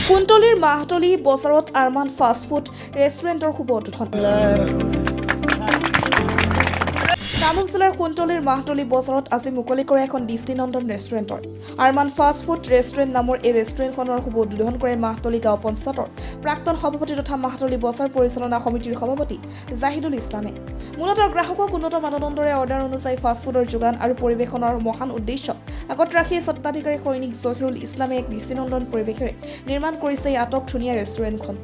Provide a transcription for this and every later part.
কুন্তলীৰ মাহতলী বজাৰত Arman fast food ৰেষ্টুৰেণ্টৰ শুভ উদ্বোধন। কামৰূপ জিলাৰ কুন্তলীৰ মাহতলী বজাৰত আজি মুকলি কৰে এখন দৃষ্টিনন্দন ৰেষ্টুৰেণ্টৰ। আৰমান ফাষ্ট ফুড ৰেষ্টুৰেণ্ট নামৰ এই ৰেষ্টুৰেণ্টখনৰ শুভ উদ্বোধন কৰে মাহতলী গাঁও পঞ্চায়তৰ প্ৰাক্তন সভাপতি তথা মাহতলী বজাৰ পৰিচালনা সমিতিৰ সভাপতি জাহিদুল ইছলামে। মূলতঃ গ্ৰাহকক উন্নত মানদণ্ডৰে অৰ্ডাৰ অনুযায়ী ফাষ্টফুডৰ যোগান আৰু পৰিৱেশনৰ মহান উদ্দেশ্য আগত ৰাখি স্বত্বাধিকাৰী সৈনিক জহিৰুল ইছলামে এক দৃষ্টিনন্দন পৰিৱেশেৰে নিৰ্মাণ কৰিছে এই আটক ধুনীয়া ৰেষ্টুৰেণ্টখন।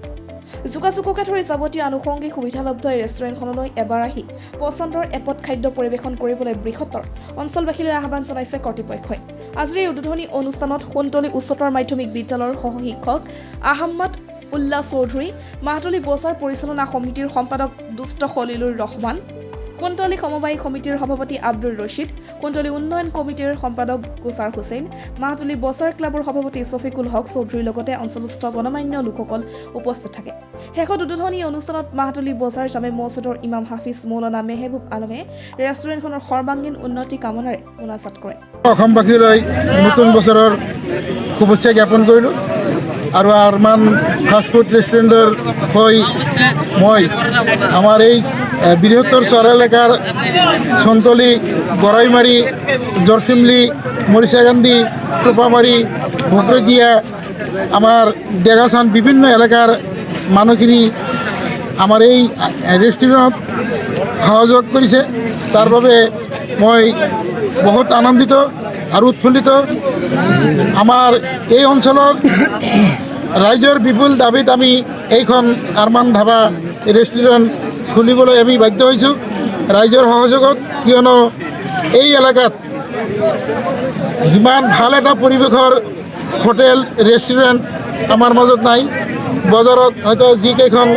যোগাযোগকে ধৰি যাৱতীয় আনুষংগিক সুবিধালব্ধ এই ৰেষ্টুৰেণ্টখনলৈ এবাৰ আহি পচন্দৰ এপদ খাদ্য পৰিৱেশন কৰিবলৈ বৃহত্তৰ অঞ্চলবাসীলৈ আহ্বান জনাইছে কৰ্তৃপক্ষই। আজিৰ এই উদ্বোধনী অনুষ্ঠানত কুন্তলী উচ্চতৰ মাধ্যমিক বিদ্যালয়ৰ সহশিক্ষক আহমদ উল্লাহ চৌধুৰী, মাহতলী বজাৰ পৰিচালনা সমিতিৰ সম্পাদক দুষ্ট খলিলুৰ ৰহমান, কুন্তলী সমবায়ী সমিতিৰ সভাপতি আব্দুৰ ৰছিদ, কুন্তলী উন্নয়ন কমিটিৰ সম্পাদক গোচাৰ হুছেইন, মাহতলী বজাৰ ক্লাবৰ সভাপতি ছফিকুল হক চৌধুৰীৰ লগতে অঞ্চলস্থ গণমান্য লোকসকল উপস্থিত থাকে। শেষত উদ্বোধনী অনুষ্ঠানত মাহতলী বজাৰ জামে মছজিদৰ ইমাম হাফিজ মৌলানা মেহবুব আলমে ৰেষ্টুৰেণ্টখনৰ সৰ্বাংগীন উন্নতি কামনাৰে মোনাজাত কৰে। অসমবাসীলৈ নতুন বছৰৰ শুভেচ্ছা জ্ঞাপন কৰিলোঁ আৰু আৰমান ফাষ্টফুড ৰেষ্টুৰেণ্টৰ হৈ মই আমাৰ এই বৃহত্তৰ চহৰ এলেকাৰ চন্তলী, গৰাইমাৰী, জৰচিমলি, মৰিচাগান্ধী, টোপামাৰী, ভকৰদিয়া, আমাৰ ডেগাচান বিভিন্ন এলেকাৰ মানুহখিনি আমাৰ এই ৰেষ্টুৰেণ্টত সহযোগ কৰিছে। তাৰ বাবে মই বহুত আনন্দিত আৰু উৎফুল্লিত। আমাৰ এই অঞ্চলৰ ৰাইজৰ বিপুল দাবীত আমি এইখন আৰমান ধাবা ৰেষ্টুৰেণ্ট খুলিবলৈ আমি বাধ্য হৈছোঁ ৰাইজৰ সহযোগত, কিয়নো এই এলেকাত সিমান ভাল এটা পৰিৱেশৰ হোটেল ৰেষ্টুৰেণ্ট আমাৰ মাজত নাই। বজাৰত হয়তো যিকেইখন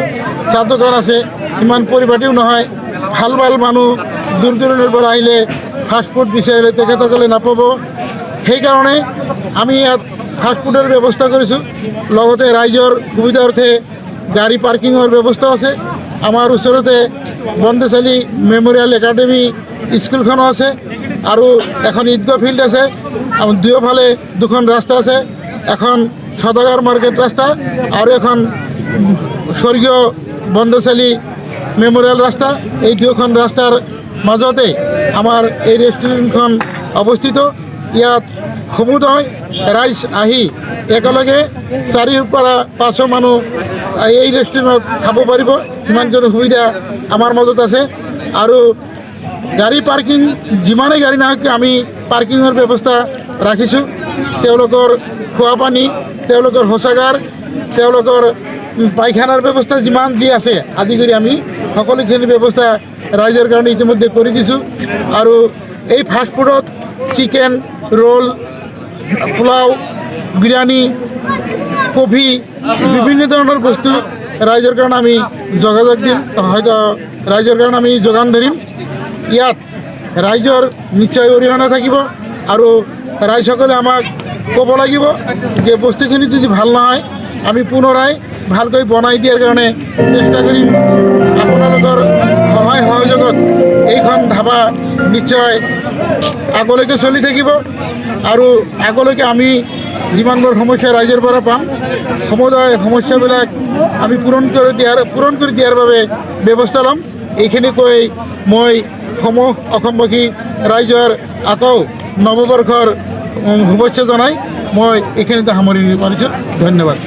চাহ দোকান আছে সিমান পৰিপাটিও নহয়। ভাল ভাল মানুহ দূৰ দূৰণিৰ পৰা আহিলে ফাষ্টফুড বিচাৰিলে তেখেতসকলে নাপাব। সেইকাৰণে আমি ইয়াত ফাষ্টফুডৰ ব্যৱস্থা কৰিছোঁ। লগতে ৰাইজৰ সুবিধাৰ্থে গাড়ী পাৰ্কিঙৰ ব্যৱস্থা আছে। আমাৰ ওচৰতে বন্দেশালী মেমৰিয়েল একাডেমী স্কুলখনো আছে আৰু এখন ঈদগাহ ফিল্ড আছে। দুয়োফালে দুখন ৰাস্তা আছে, এখন সদাগৰ মাৰ্কেট ৰাস্তা আৰু এখন স্বৰ্গীয় বন্দেশালী মেমৰিয়েল ৰাস্তা। এই দুয়োখন ৰাস্তাৰ মাজতে আমাৰ এই ৰেষ্টুৰেণ্টখন অৱস্থিত। ইয়াত সমুদায় ৰাইজ আহি একেলগে 4ৰ পৰা 500 মানুহ এই ৰেষ্টুৰেণ্টত খাব পাৰিব, সিমানখিনি সুবিধা আমাৰ মাজত আছে। আৰু গাড়ী পাৰ্কিং যিমানেই গাড়ী নাহক আমি পাৰ্কিঙৰ ব্যৱস্থা ৰাখিছোঁ। তেওঁলোকৰ খোৱা পানী, তেওঁলোকৰ শৌচাগাৰ, তেওঁলোকৰ পায়খানাৰ ব্যৱস্থা যিমান যি আছে আদি কৰি আমি সকলোখিনি ব্যৱস্থা ৰাইজৰ কাৰণে ইতিমধ্যে কৰি দিছোঁ। আৰু এই ফাষ্টফুডত chicken roll, pulao, biryani, coffee বিভিন্ন ধৰণৰ বস্তু ৰাইজৰ কাৰণে আমি যোগাযোগ দিম, হয়তো ৰাইজৰ কাৰণে আমি যোগান ধৰিম। ইয়াত ৰাইজৰ নিশ্চয় অৰিহণা থাকিব আৰু ৰাইজসকলে আমাক ক'ব লাগিব যে বস্তুখিনি যদি ভাল নহয় আমি পুনৰাই ভালকৈ বনাই দিয়াৰ কাৰণে চেষ্টা কৰিম। আপোনালোকৰ সহায় সহযোগত এইখন ধাবা নিশ্চয় আগলৈকে চলি থাকিব আৰু আগলৈকে আমি যিমানবোৰ সমস্যা ৰাইজৰ পৰা পাম সমুদায় সমস্যাবিলাক আমি পূৰণ কৰি দিয়াৰ বাবে ব্যৱস্থা ল'ম। এইখিনি কৈ মই অসমবাসী ৰাইজৰ আকৌ নৱবৰ্ষৰ শুভেচ্ছা জনাই মই এইখিনিতে সামৰণি মাৰিছোঁ। ধন্যবাদ।